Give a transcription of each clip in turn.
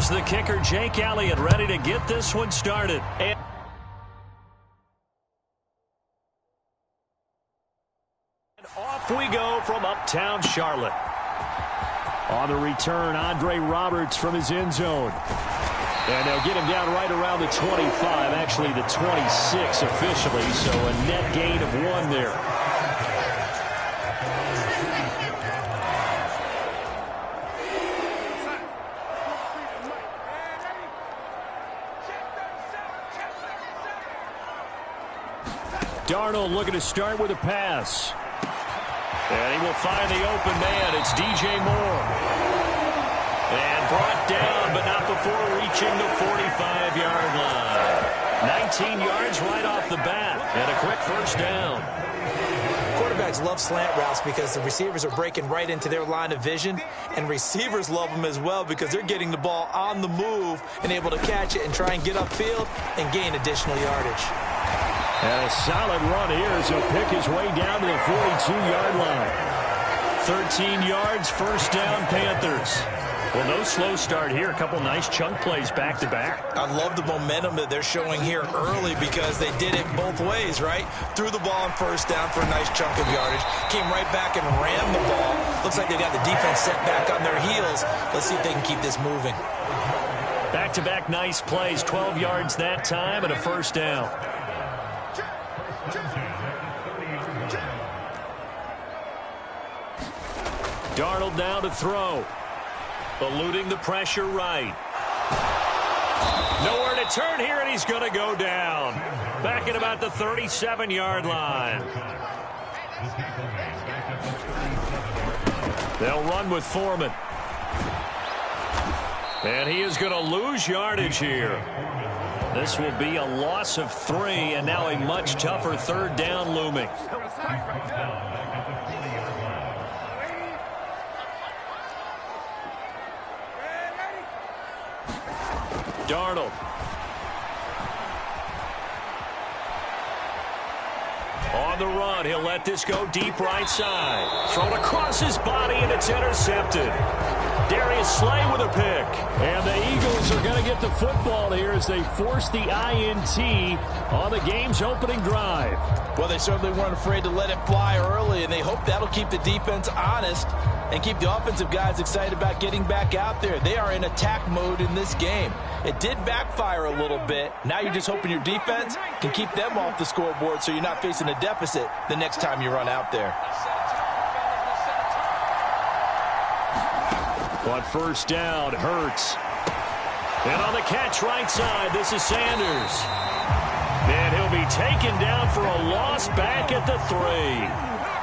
Here's the kicker, Jake Elliott, ready to get this one started. And off we go from uptown Charlotte. On the return, Andre Roberts from his end zone. And they'll get him down right around the 25, actually the 26 officially, so a net gain of 1 there. Darnold looking to start with a pass. And he will find the open man. It's DJ Moore. And brought down, but not before reaching the 45-yard line. 19 yards right off the bat. And a quick first down. Quarterbacks love slant routes because the receivers are breaking right into their line of vision. And receivers love them as well because they're getting the ball on the move and able to catch it and try and get upfield and gain additional yardage. And a solid run here as he'll pick his way down to the 42-yard line. 13 yards, first down, Panthers. Well, no slow start here. A couple nice chunk plays back-to-back. I love the momentum that they're showing here early because they did it both ways, right? Threw the ball on first down for a nice chunk of yardage. Came right back and ran the ball. Looks like they got the defense set back on their heels. Let's see if they can keep this moving. Back-to-back nice plays. 12 yards that time and a first down. Darnold now to throw. Eluding the pressure right. Nowhere to turn here, and he's going to go down. Back at about the 37-yard line. They'll run with Foreman. And he is going to lose yardage here. This will be a loss of 3, and now a much tougher third down looming. Darnold. On the run, he'll let this go deep right side. Thrown across his body, and it's intercepted. Darius Slay with a pick. And the Eagles are going to get the football here as they force the INT on the game's opening drive. Well, they certainly weren't afraid to let it fly early, and they hope that'll keep the defense honest and keep the offensive guys excited about getting back out there. They are in attack mode in this game. It did backfire a little bit. Now you're just hoping your defense can keep them off the scoreboard so you're not facing a deficit the next time you run out there. On first down, Hurts. And on the catch right side, this is Sanders. And he'll be taken down for a loss back at the 3.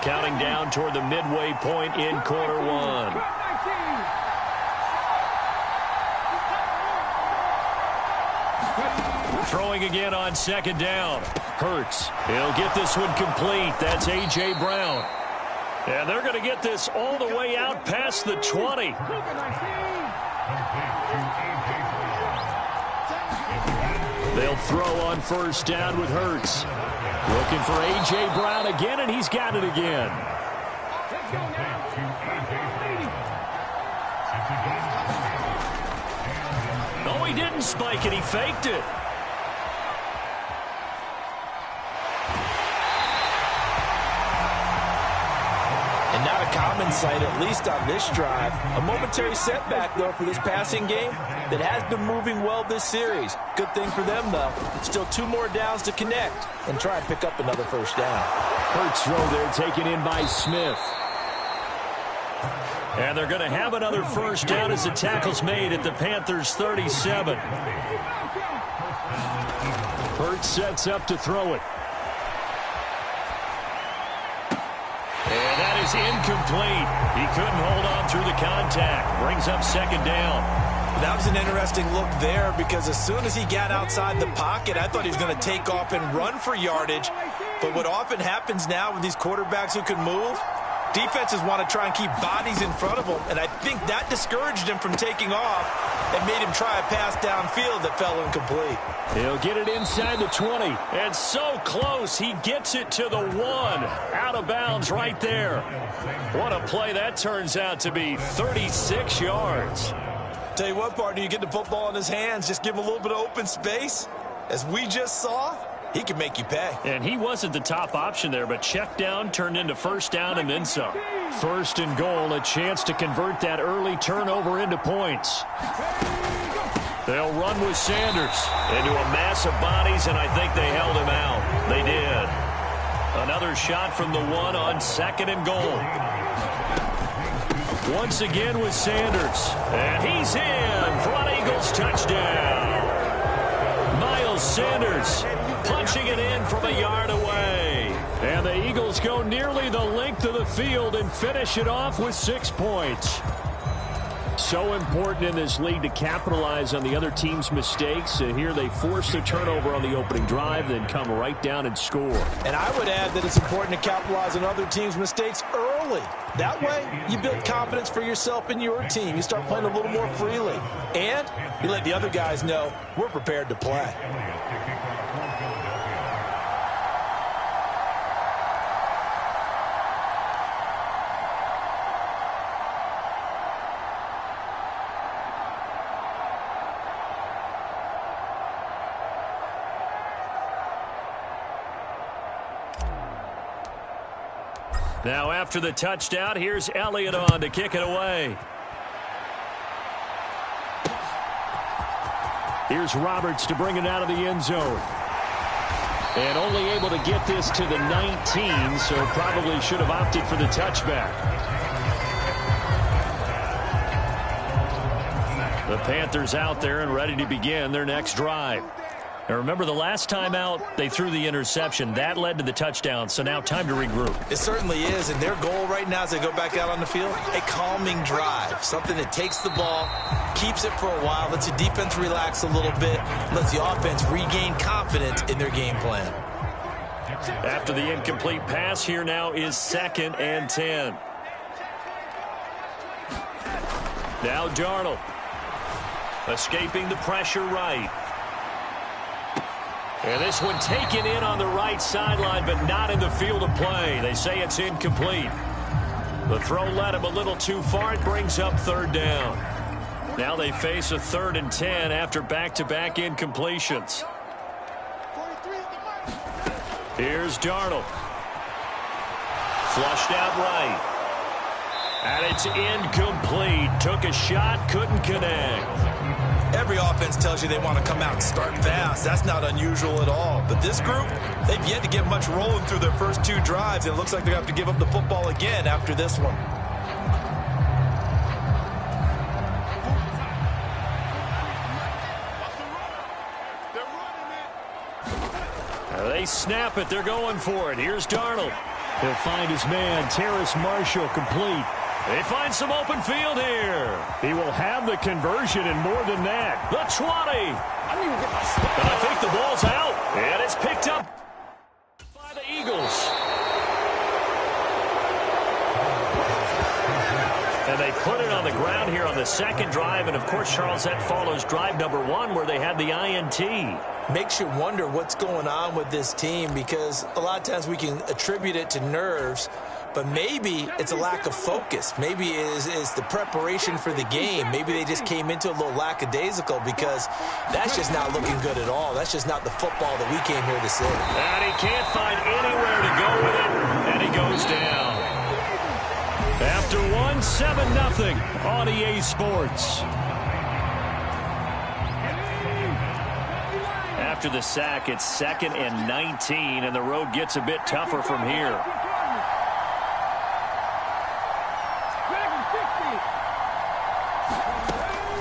Counting down toward the midway point in quarter 1. Throwing again on second down. Hurts. He'll get this one complete. That's A.J. Brown. And they're going to get this all the way out past the 20. They'll throw on first down with Hurts. Looking for A.J. Brown again, and he's got it again. No, he didn't spike it. He faked it. And not a common sight, at least on this drive. A momentary setback, though, for this passing game that has been moving well this series. Good thing for them, though. Still 2 more downs to connect and try and pick up another first down. Hurts throw there taken in by Smith. And they're going to have another first down as the tackle's made at the Panthers' 37. Hurts sets up to throw it. And that is incomplete. He couldn't hold on through the contact. Brings up second down. That was an interesting look there because as soon as he got outside the pocket, I thought he was going to take off and run for yardage. But what often happens now with these quarterbacks who can move, defenses want to try and keep bodies in front of them. And I think that discouraged him from taking off and made him try a pass downfield that fell incomplete. He'll get it inside the 20. And so close, he gets it to the 1. Out of bounds right there. What a play that turns out to be. 36 yards. Tell you what, partner, you get the football in his hands, just give him a little bit of open space. As we just saw, he can make you pay. And he wasn't the top option there, but check down turned into first down and then some. First and goal, a chance to convert that early turnover into points. They'll run with Sanders into a mass of bodies, and I think they held him out. They did. Another shot from the one on second and goal. Once again with Sanders. And he's in for an Eagles touchdown. Miles Sanders punching it in from a yard away. And the Eagles go nearly the length of the field and finish it off with 6 points. So important in this league to capitalize on the other team's mistakes. Here they force the turnover on the opening drive, then come right down and score. And I would add that it's important to capitalize on other teams' mistakes early. That way, you build confidence for yourself and your team. You start playing a little more freely. And you let the other guys know we're prepared to play. Now after the touchdown, here's Elliott on to kick it away. Here's Roberts to bring it out of the end zone. And only able to get this to the 19, so probably should have opted for the touchback. The Panthers out there and ready to begin their next drive. Now remember, the last time out, they threw the interception. That led to the touchdown, so now time to regroup. It certainly is, and their goal right now as they go back out on the field, a calming drive. Something that takes the ball, keeps it for a while, lets the defense relax a little bit, lets the offense regain confidence in their game plan. After the incomplete pass, here now is 2nd and 10. Now Darnold. Escaping the pressure right. And this one taken in on the right sideline, but not in the field of play. They say it's incomplete. The throw led him a little too far. It brings up 3rd down. Now they face a 3rd and 10 after back-to-back incompletions. Here's Darnold. Flushed out right. And it's incomplete. Took a shot, couldn't connect. Every offense tells you they want to come out and start fast. That's not unusual at all. But this group, they've yet to get much rolling through their first 2 drives. And it looks like they're going to have to give up the football again after this one. They snap it. They're going for it. Here's Darnold. He'll find his man, Terrace Marshall, complete. They find some open field here. He will have the conversion and more than that. The 20. And I think the ball's out. And it's picked up by the Eagles. And they put it on the ground here on the 2nd drive. And, of course, Charles, that follows drive number 1 where they had the INT. Makes you wonder what's going on with this team because a lot of times we can attribute it to nerves, but maybe it's a lack of focus. Maybe it's the preparation for the game. Maybe they just came into a little lackadaisical because that's just not looking good at all. That's just not the football that we came here to see. And he can't find anywhere to go with it, and he goes down. After 1-7-0 on EA Sports. After the sack, it's 2nd and 19, and the road gets a bit tougher from here.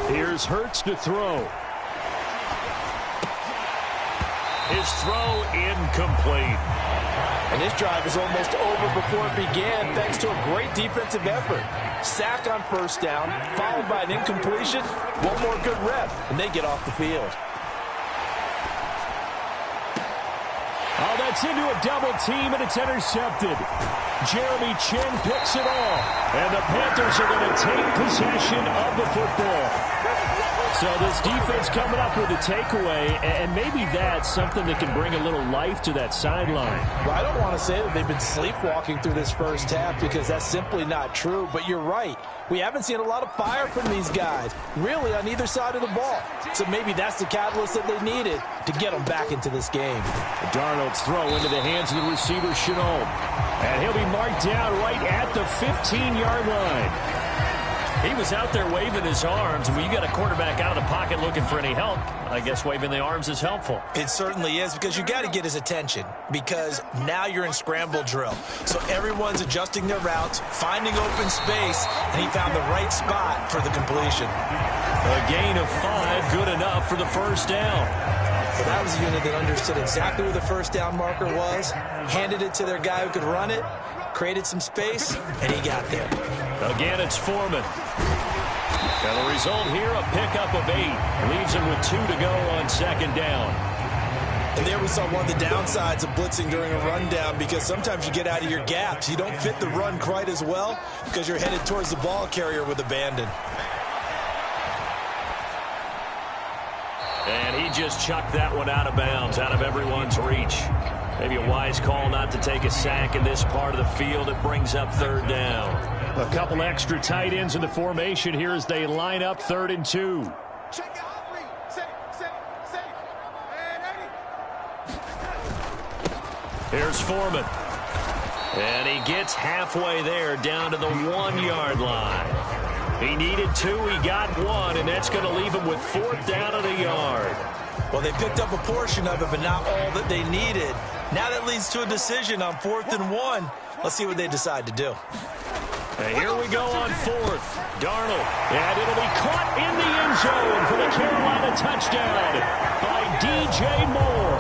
Here's Hurts to throw. His throw incomplete. And this drive is almost over before it began thanks to a great defensive effort. Sack on 1st down, followed by an incompletion. One more good rep, and they get off the field. Oh, that's into a double team, and it's intercepted. Jeremy Chinn picks it off, and the Panthers are going to take possession of the football. So this defense coming up with a takeaway, and maybe that's something that can bring a little life to that sideline. Well, I don't want to say that they've been sleepwalking through this first half because that's simply not true, but you're right. We haven't seen a lot of fire from these guys, really, on either side of the ball. So maybe that's the catalyst that they needed to get them back into this game. Darnold's throw into the hands of the receiver, Shenault. And he'll be marked down right at the 15-yard line. He was out there waving his arms. When you got a quarterback out of the pocket looking for any help, I guess waving the arms is helpful. It certainly is, because you got to get his attention, because now you're in scramble drill. So everyone's adjusting their routes, finding open space, and he found the right spot for the completion. A gain of 5, good enough for the first down. But that was a unit that understood exactly where the first down marker was, handed it to their guy who could run it, created some space, and he got there. Again, it's Foreman. And the result here, a pickup of 8. Leaves him with 2 to go on second down. And there we saw one of the downsides of blitzing during a rundown, because sometimes you get out of your gaps. You don't fit the run quite as well because you're headed towards the ball carrier with abandon. And he just chucked that one out of bounds, out of everyone's reach. Maybe a wise call not to take a sack in this part of the field. It brings up third down. A couple extra tight ends in the formation here as they line up 3rd and 2. Here's Foreman. And he gets halfway there, down to the 1-yard line. He needed 2, he got 1, and that's going to leave him with 4th down at a yard. Well, they picked up a portion of it, but not all that they needed. Now that leads to a decision on 4th and 1. Let's see what they decide to do. And here we go on 4th. Darnold. And it'll be caught in the end zone for the Carolina touchdown by DJ Moore.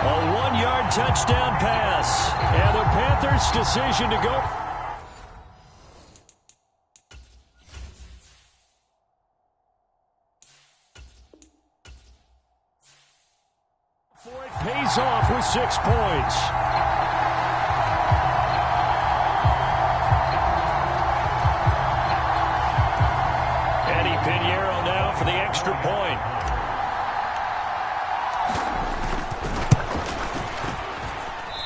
A 1-yard touchdown pass. And the Panthers' decision to go. It pays off with 6 points. Eddie Pinheiro now for the extra point.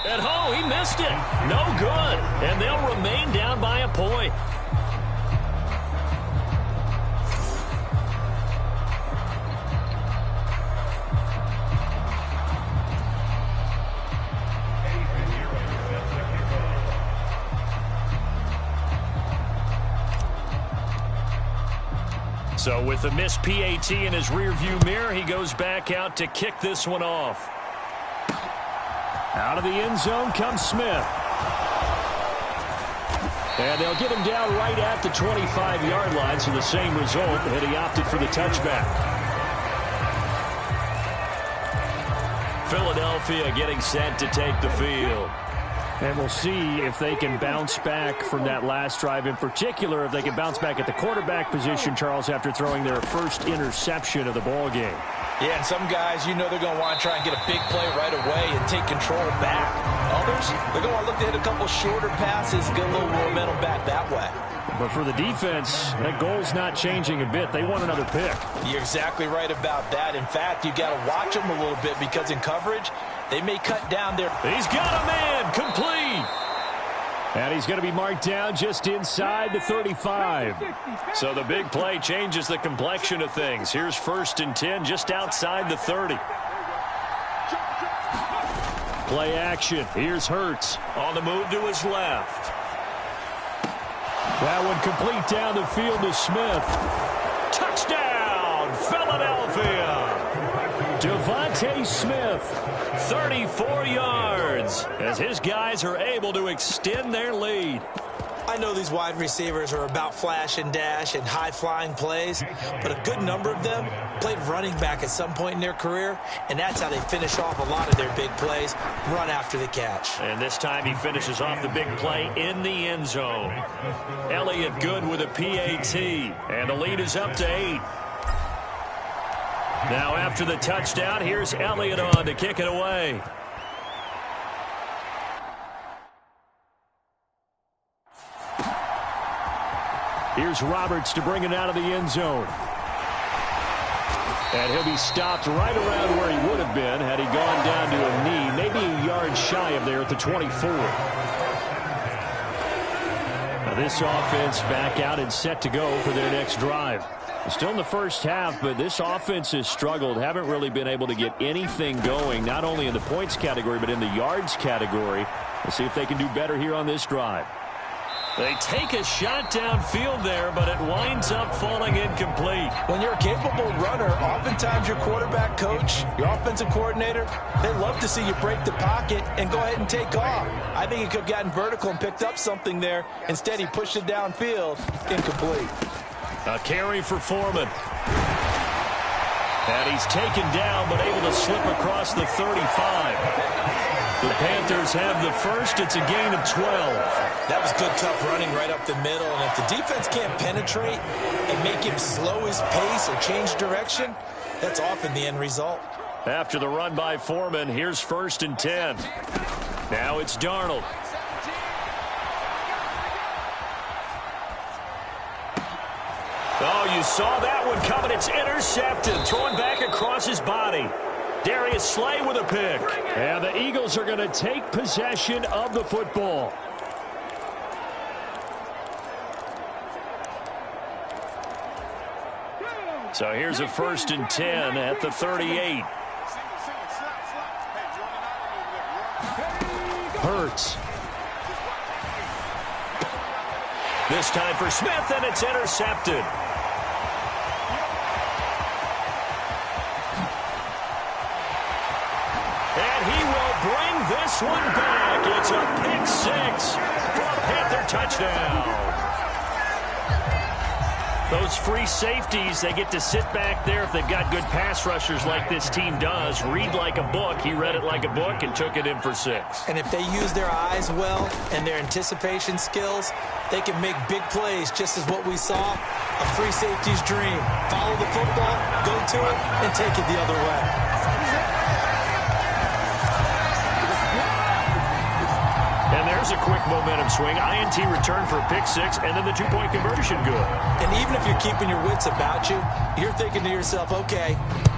And oh, he missed it. No good. And they'll remain down by a point. So with the missed PAT in his rearview mirror, he goes back out to kick this one off. Out of the end zone comes Smith. And they'll get him down right at the 25-yard line, so the same result, and he opted for the touchback. Philadelphia getting set to take the field. And we'll see if they can bounce back from that last drive, in particular if they can bounce back at the quarterback position, Charles, after throwing their first interception of the ball game. Yeah, and some guys, you know they're going to want to try and get a big play right away and take control back. Others, they're going to want to look to hit a couple shorter passes, get a little momentum back that way. But for the defense, that goal's not changing a bit. They want another pick. You're exactly right about that. In fact, you got to watch them a little bit, because in coverage, they may cut down their... He's got a man, complete. And he's going to be marked down just inside the 35. So the big play changes the complexion of things. Here's 1st and 10 just outside the 30. Play action. Here's Hurts on the move to his left. That one complete down the field to Smith. Touchdown, Philadelphia. Devontae Smith, 34 yards, as his guys are able to extend their lead. I know these wide receivers are about flash and dash and high-flying plays, but a good number of them played running back at some point in their career, and that's how they finish off a lot of their big plays, run after the catch. And this time he finishes off the big play in the end zone. Elliott good with a PAT, and the lead is up to 8. Now after the touchdown, here's Elliott on to kick it away. Here's Roberts to bring it out of the end zone. And he'll be stopped right around where he would have been had he gone down to a knee, maybe a yard shy of there at the 24. Now this offense back out and set to go for their next drive. Still in the first half, but this offense has struggled. Haven't really been able to get anything going, not only in the points category, but in the yards category. We'll see if they can do better here on this drive. They take a shot downfield there, but it winds up falling incomplete. When you're a capable runner, oftentimes your quarterback coach, your offensive coordinator, they love to see you break the pocket and go ahead and take off. I think he could have gotten vertical and picked up something there. Instead, he pushed it downfield, incomplete. A carry for Foreman. And he's taken down, but able to slip across the 35. The Panthers have the first. It's a gain of 12. That was good, tough running right up the middle. And if the defense can't penetrate and make him slow his pace or change direction, that's often the end result. After the run by Foreman, here's 1st and 10. Now it's Darnold. Oh, you saw that one coming. It's intercepted. Thrown back across his body. Darius Slay with a pick. And the Eagles are going to take possession of the football. So here's a 1st and 10 at the 38. Hurts. This time for Smith, and it's intercepted. And he will bring this one back. It's a pick-6 for a Panther touchdown. Those free safeties, they get to sit back there if they've got good pass rushers like this team does. Read like a book. He read it like a book and took it in for 6. And if they use their eyes well and their anticipation skills, they can make big plays, just as what we saw, a free safety's dream. Follow the football, go to it, and take it the other way. And there's a quick momentum swing. INT return for a pick-6, and then the 2-point conversion good. And even if you're keeping your wits about you, you're thinking to yourself, okay,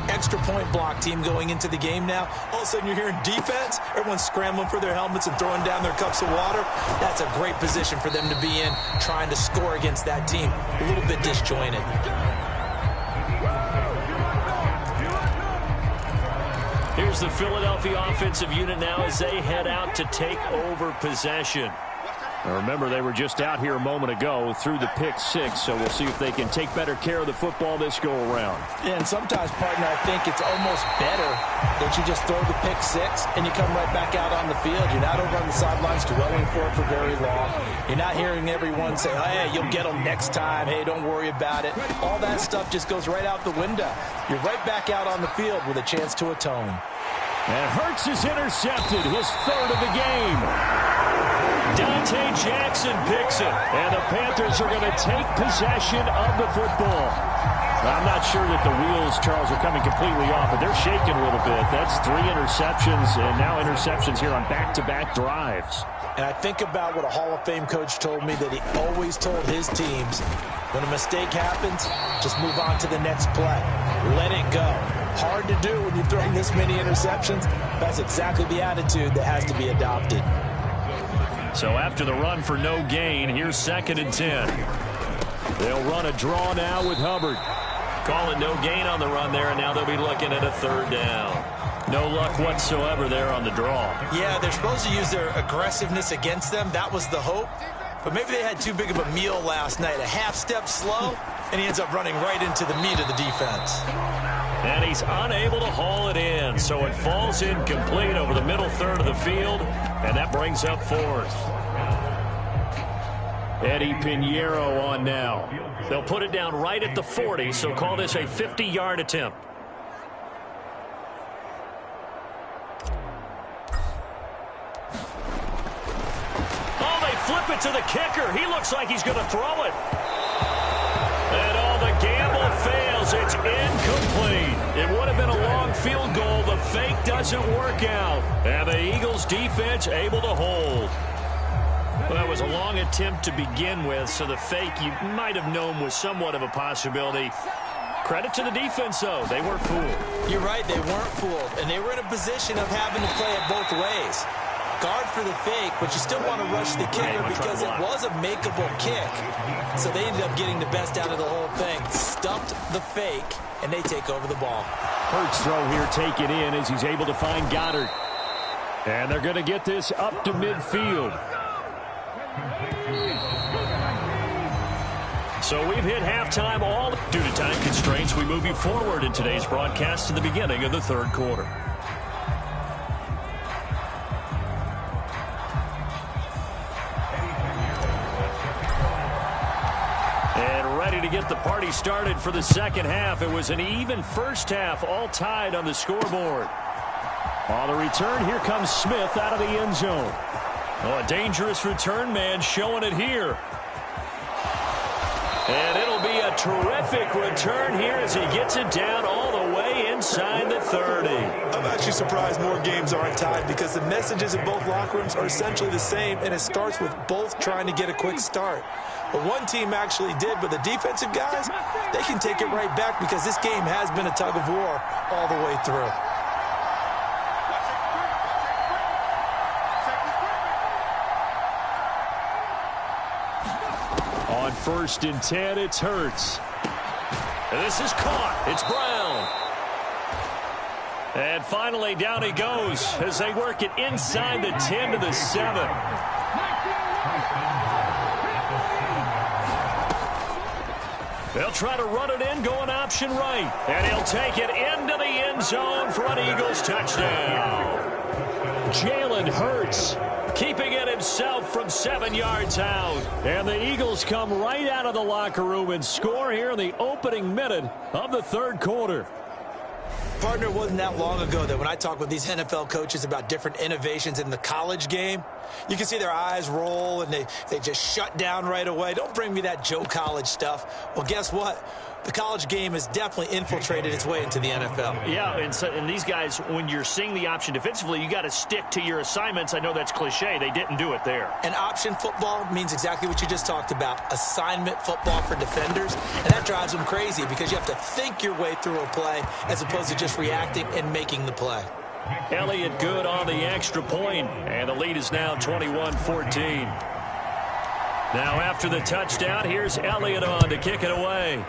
extra point block team going into the game now. All of a sudden you're hearing defense. Everyone's scrambling for their helmets and throwing down their cups of water. That's a great position for them to be in, trying to score against that team. A little bit disjointed. Here's the Philadelphia offensive unit now as they head out to take over possession. Now remember, they were just out here a moment ago through the pick-6, so we'll see if they can take better care of the football this go-around. Yeah, and sometimes, partner, I think it's almost better that you just throw the pick-6 and you come right back out on the field. You're not over on the sidelines dwelling for it for very long. You're not hearing everyone say, oh, hey, you'll get them next time. Hey, don't worry about it. All that stuff just goes right out the window. You're right back out on the field with a chance to atone. And Hurts is intercepted, his 3rd of the game. Dante Jackson picks it, and the Panthers are going to take possession of the football. I'm not sure that the wheels, Charles, are coming completely off, but they're shaking a little bit. That's 3 interceptions, and now interceptions here on back-to-back drives. And I think about what a Hall of Fame coach told me, that he always told his teams, when a mistake happens, just move on to the next play. Let it go. Hard to do when you're throwing this many interceptions. That's exactly the attitude that has to be adopted. So after the run for no gain, here's 2nd and 10. They'll run a draw now with Hubbard. Call it no gain on the run there, and now they'll be looking at a 3rd down. No luck whatsoever there on the draw. Yeah, they're supposed to use their aggressiveness against them. That was the hope. But maybe they had too big of a meal last night. A half step slow, and he ends up running right into the meat of the defense. And he's unable to haul it in, so it falls incomplete over the middle 3rd of the field, and that brings up 4th. Eddie Pinheiro on now. They'll put it down right at the 40, so call this a 50-yard attempt. Oh, they flip it to the kicker. He looks like he's going to throw it. And all the gamble fails. It's incomplete. It would have been a long field goal. The fake doesn't work out. And the Eagles defense able to hold. Well, that was a long attempt to begin with, so the fake you might have known was somewhat of a possibility. Credit to the defense, though. They weren't fooled. You're right, they weren't fooled. And they were in a position of having to play it both ways. Guard for the fake, but you still want to rush the kicker because it was a makeable kick. So they ended up getting the best out of the whole thing. Stuffed the fake, and they take over the ball. Hurts throw here taken in as he's able to find Goddard. And they're going to get this up to midfield. So we've hit halftime all. Due to time constraints, we move you forward in today's broadcast to the beginning of the third quarter. And ready to get the party started for the second half. It was an even first half, all tied on the scoreboard. On the return, here comes Smith out of the end zone. Oh, a dangerous return man showing it here. And it'll be a terrific return here as he gets it down all the way inside the 30. I'm actually surprised more games aren't tied because the messages in both locker rooms are essentially the same, and it starts with both trying to get a quick start. But one team actually did, but the defensive guys, they can take it right back because this game has been a tug of war all the way through. On 1st and 10, it's Hurts. And this is caught. It's Brown. And finally, down he goes as they work it inside the 10 to the 7. They'll try to run it in, going option right. And he'll take it into the end zone for an Eagles touchdown. Jalen Hurts keeping it himself from 7 yards out. And the Eagles come right out of the locker room and score here in the opening minute of the third quarter. Partner, it wasn't that long ago that when I talk with these NFL coaches about different innovations in the college game, you can see their eyes roll and they just shut down right away. Don't bring me that Joe College stuff. Well, guess what? The college game has definitely infiltrated its way into the NFL. Yeah, and these guys, when you're seeing the option defensively, you got to stick to your assignments. I know that's cliche. They didn't do it there. And option football means exactly what you just talked about, assignment football for defenders. And that drives them crazy because you have to think your way through a play as opposed to just reacting and making the play. Elliott good on the extra point, and the lead is now 21-14. Now after the touchdown, here's Elliott on to kick it away.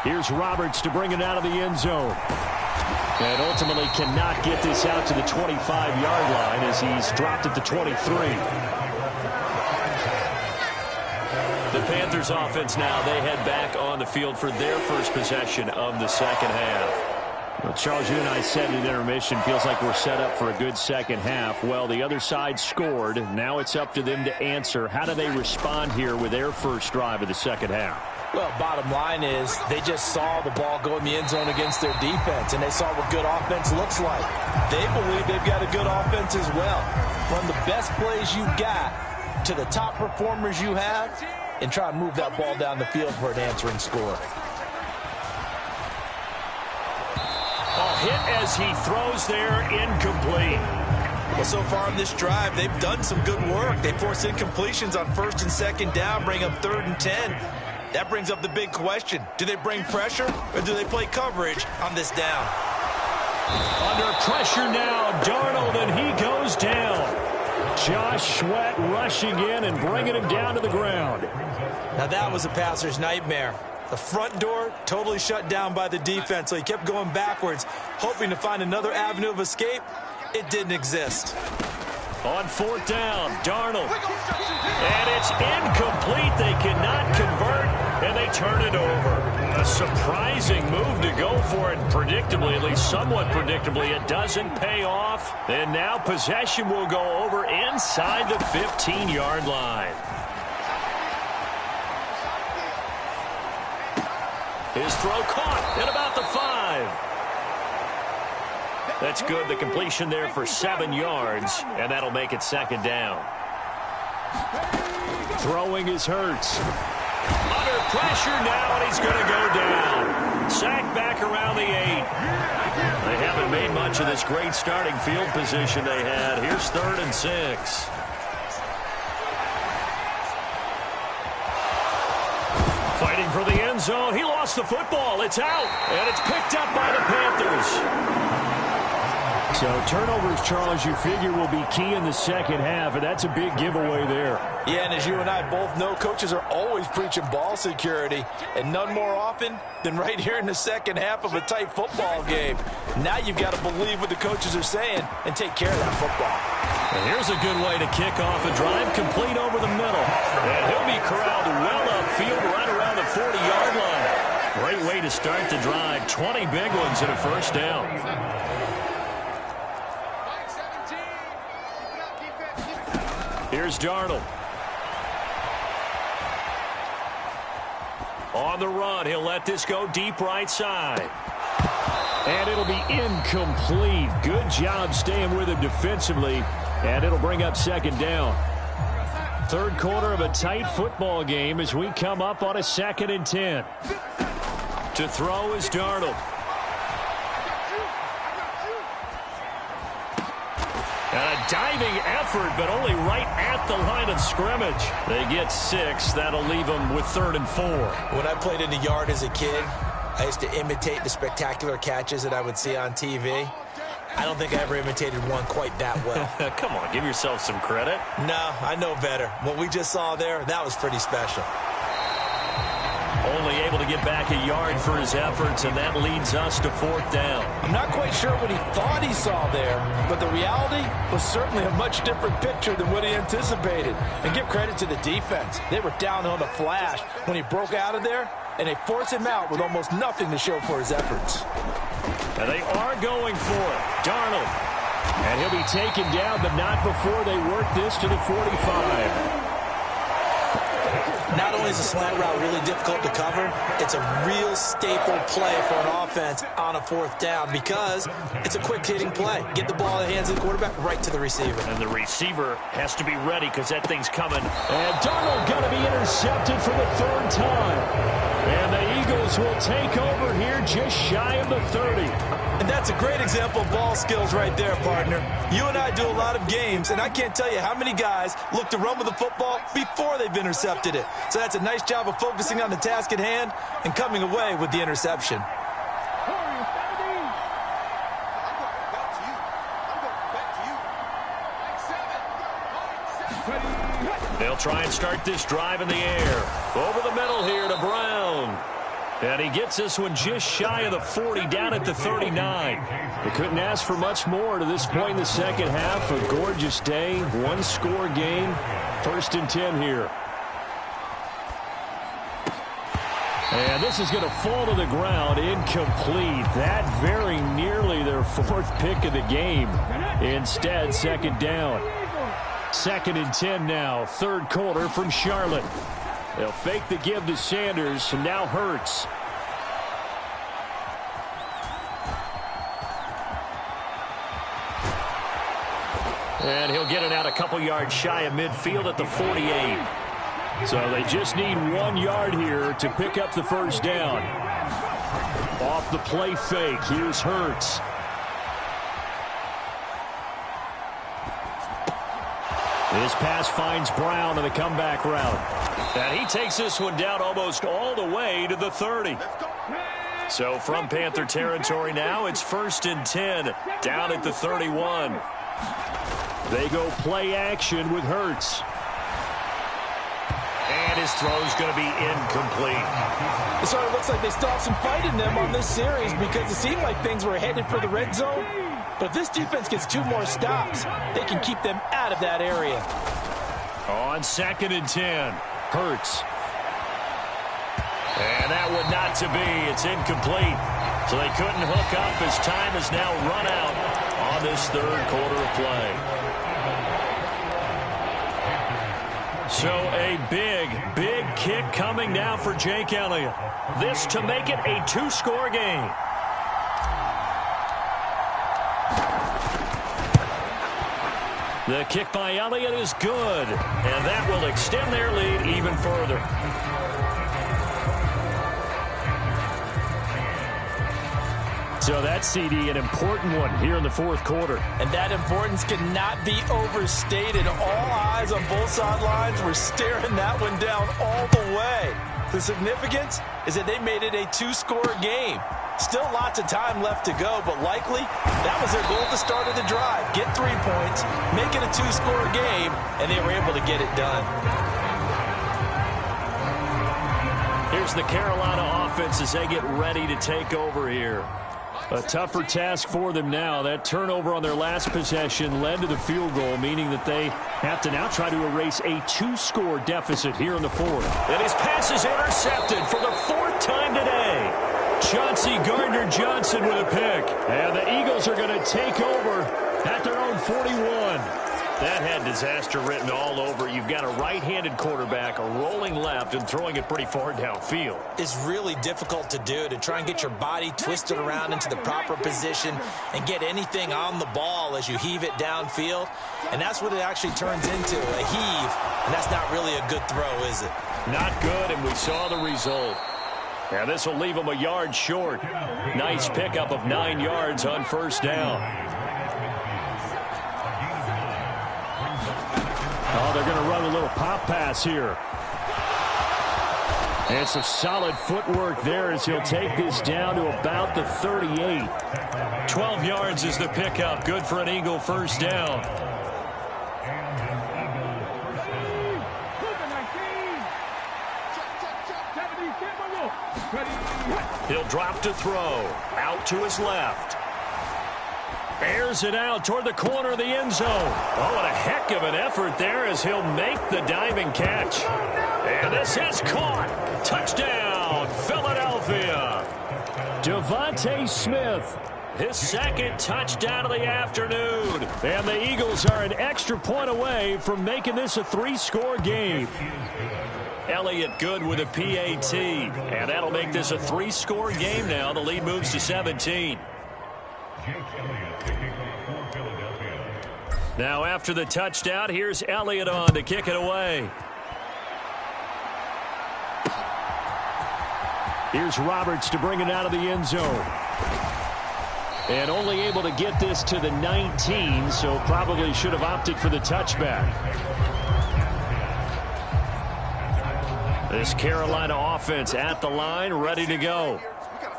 Here's Roberts to bring it out of the end zone. And ultimately cannot get this out to the 25-yard line as he's dropped at the 23. The Panthers offense now, they head back on the field for their first possession of the second half. Well, Charles, you and I said in intermission, feels like we're set up for a good second half. Well, the other side scored. Now it's up to them to answer. How do they respond here with their first drive of the second half? Well, bottom line is they just saw the ball go in the end zone against their defense, and they saw what good offense looks like. They believe they've got a good offense as well. Run the best plays you've got to the top performers you have, and try and move that ball down the field for an answering score. A hit as he throws there, incomplete. Well, so far in this drive, they've done some good work. They force incompletions on 1st and 2nd down, bring up 3rd and 10. That brings up the big question. Do they bring pressure or do they play coverage on this down? Under pressure now, Darnold, and he goes down. Josh Sweat rushing in and bringing him down to the ground. Now that was a passer's nightmare. The front door totally shut down by the defense, so he kept going backwards, hoping to find another avenue of escape. It didn't exist. On 4th down, Darnold. And it's incomplete. They cannot convert, and they turn it over. A surprising move to go for it. Predictably, at least somewhat predictably, it doesn't pay off. And now possession will go over inside the 15-yard line. His throw caught at about the 5. That's good. The completion there for 7 yards, and that'll make it 2nd down. Throwing is Hurts. Under pressure now, and he's going to go down. Sacked back around the 8. They haven't made much of this great starting field position they had. Here's 3rd and 6. Fighting for the end zone. He lost the football. It's out. And it's picked up by the Panthers. So turnovers, Charles, you figure will be key in the second half, and that's a big giveaway there. Yeah, and as you and I both know, coaches are always preaching ball security, and none more often than right here in the second half of a tight football game. Now you've got to believe what the coaches are saying and take care of that football. And here's a good way to kick off a drive, complete over the middle. And he'll be corralled well upfield right around the 40-yard line. Great way to start the drive. 20 big ones and a first down. Here's Darnold. On the run, he'll let this go deep right side. And it'll be incomplete. Good job staying with him defensively. And it'll bring up second down. Third quarter of a tight football game as we come up on a 2nd and 10. To throw is Darnold. And a diving effort, but only right at the line of scrimmage. They get 6. That'll leave them with 3rd and 4. When I played in the yard as a kid, I used to imitate the spectacular catches that I would see on TV. I don't think I ever imitated one quite that well. Come on, give yourself some credit. No, I know better. What we just saw there, that was pretty special. Only able to get back a yard for his efforts, and that leads us to 4th down. I'm not quite sure what he thought he saw there, but the reality was certainly a much different picture than what he anticipated. And give credit to the defense. They were down on the flash when he broke out of there, and they forced him out with almost nothing to show for his efforts. And they are going for it. Darnold. And he'll be taken down, but not before they work this to the 45. Not only is a slant route really difficult to cover, it's a real staple play for an offense on a 4th down because it's a quick-hitting play. Get the ball in the hands of the quarterback right to the receiver. And the receiver has to be ready because that thing's coming. And Darnold going to be intercepted for the 3rd time. And the Eagles will take over here just shy of the 30. And that's a great example of ball skills right there, partner. You and I do a lot of games, and I can't tell you how many guys look to run with the football before they've intercepted it. So that's a nice job of focusing on the task at hand and coming away with the interception. They'll try and start this drive in the air. Over the middle here to Brown. And he gets this one just shy of the 40, down at the 39. They couldn't ask for much more to this point in the second half. A gorgeous day, one-score game. 1st and 10 here. And this is going to fall to the ground, incomplete. That very nearly their 4th pick of the game. Instead, 2nd down. 2nd and 10 now, 3rd quarter from Charlotte. They'll fake the give to Sanders, and now Hurts. And he'll get it out a couple yards shy of midfield at the 48. So they just need 1 yard here to pick up the 1st down. Off the play fake, here's Hurts. This pass finds Brown on the comeback route. And he takes this one down almost all the way to the 30. So from Panther territory now, it's 1st and 10 down at the 31. They go play action with Hurts. And his throw's going to be incomplete. So it looks like they still have some fight in them on this series because it seemed like things were headed for the red zone. But if this defense gets 2 more stops, they can keep them out of that area. On 2nd and 10, Hurts. And that one not to be. It's incomplete. So they couldn't hook up as time is now run out on this 3rd quarter of play. So a big, big kick coming now for Jake Elliott. This to make it a 2-score game. The kick by Elliott is good, and that will extend their lead even further. So that CD, an important one here in the fourth quarter. And that importance cannot be overstated. All eyes on both sidelines were staring that one down all the way. The significance is that they made it a two-score game. Still lots of time left to go, but likely that was their goal at the start of the drive. Get 3 points, make it a two-score game, and they were able to get it done. Here's the Carolina offense as they get ready to take over here. A tougher task for them now. That turnover on their last possession led to the field goal, meaning that they have to now try to erase a two-score deficit here in the fourth. And his pass is intercepted for the fourth time today. Chauncey Gardner-Johnson with a pick. And the Eagles are going to take over at their own 41. That had disaster written all over. You've got a right-handed quarterback rolling left and throwing it pretty far downfield. It's really difficult to do, to try and get your body twisted around into the proper position and get anything on the ball as you heave it downfield. And that's what it actually turns into, a heave. And that's not really a good throw, is it? Not good, and we saw the result. Now this will leave them a yard short. Nice pickup of 9 yards on first down. Oh, they're going to run a little pop pass here. And some solid footwork there as he'll take this down to about the 38. 12 yards is the pickup. Good for an Eagle first down. He'll drop to throw. Out to his left. Airs it out toward the corner of the end zone. Oh, what a heck of an effort there as he'll make the diving catch. And this is caught. Touchdown, Philadelphia. Devontae Smith, his second touchdown of the afternoon. And the Eagles are an extra point away from making this a 3-score game. Elliott good with a PAT. And that'll make this a 3-score game now. The lead moves to 17. Now after the touchdown, here's Elliott on to kick it away. Here's Roberts to bring it out of the end zone. And only able to get this to the 19, so probably should have opted for the touchback. This Carolina offense at the line, ready to go.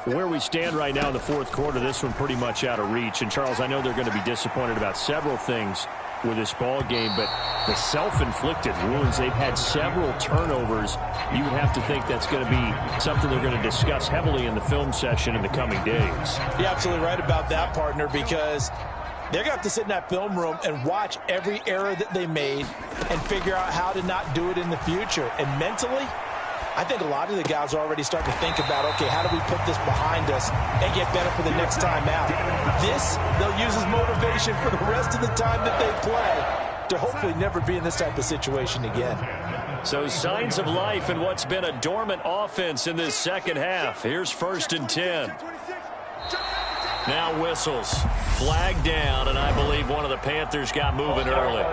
Where we stand right now in the fourth quarter, this one pretty much out of reach. And, Charles, I know they're going to be disappointed about several things with this ball game, but the self-inflicted wounds, they've had several turnovers. You would have to think that's going to be something they're going to discuss heavily in the film session in the coming days. You're absolutely right about that, partner, because they're going to have to sit in that film room and watch every error that they made and figure out how to not do it in the future. And mentally, I think a lot of the guys are already starting to think about, okay, how do we put this behind us and get better for the next time out? This, they'll use as motivation for the rest of the time that they play to hopefully never be in this type of situation again. So signs of life in what's been a dormant offense in this second half. Here's 1st and 10. Now whistles. Flag down, and I believe one of the Panthers got moving early.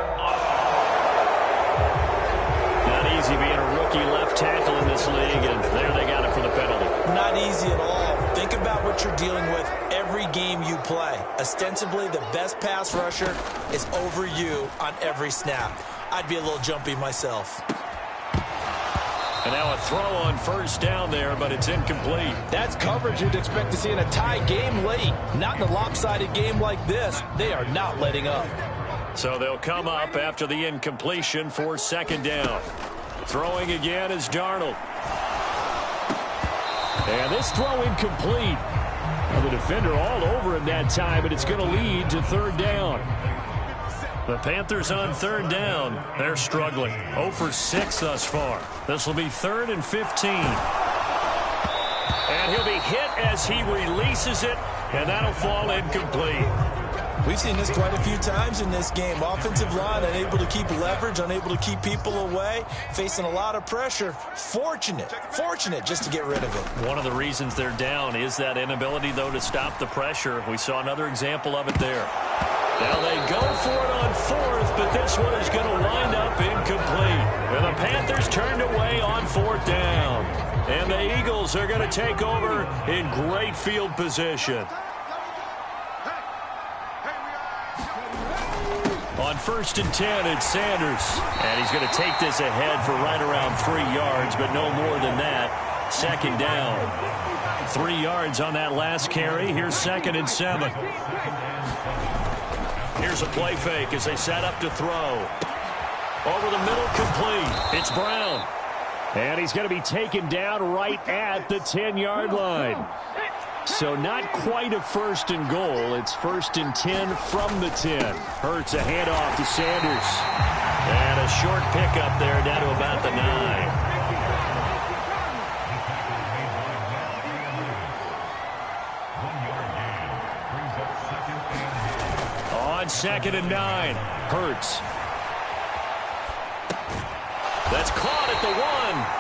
Not easy being a rookie left tackle in this league, and there they got it for the penalty. Not easy at all. Think about what you're dealing with every game you play. Ostensibly, the best pass rusher is over you on every snap. I'd be a little jumpy myself. And now a throw on first down there, but it's incomplete. That's coverage you'd expect to see in a tie game late. Not in a lopsided game like this. They are not letting up. So they'll come up after the incompletion for 2nd down. Throwing again is Darnold. And this throw incomplete. Well, the defender all over him that time, but it's going to lead to 3rd down. The Panthers on 3rd down. They're struggling. 0 for 6 thus far. This will be 3rd and 15. And he'll be hit as he releases it, and that'll fall incomplete. We've seen this quite a few times in this game. Offensive line unable to keep leverage, unable to keep people away, facing a lot of pressure. Fortunate just to get rid of it. One of the reasons they're down is that inability, though, to stop the pressure. We saw another example of it there. Now they go for it on 4th, but this one is going to wind up incomplete. And the Panthers turned away on 4th down. And the Eagles are going to take over in great field position. On 1st and 10, it's Sanders. And he's going to take this ahead for right around 3 yards, but no more than that. 2nd down. 3 yards on that last carry. Here's 2nd and 7. Here's a play fake as they set up to throw. Over the middle, complete. It's Brown. And he's going to be taken down right at the 10-yard line. So not quite a 1st and goal. It's 1st and 10 from the 10. Hurts a handoff to Sanders. And a short pickup there down to about the 9. On 2nd and 9, Hurts. That's caught at the 1.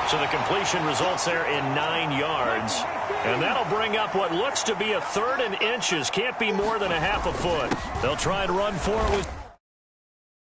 So the completion results there in 9 yards. And that'll bring up what looks to be a 3rd and inches. Can't be more than a half a foot. They'll try and run for it with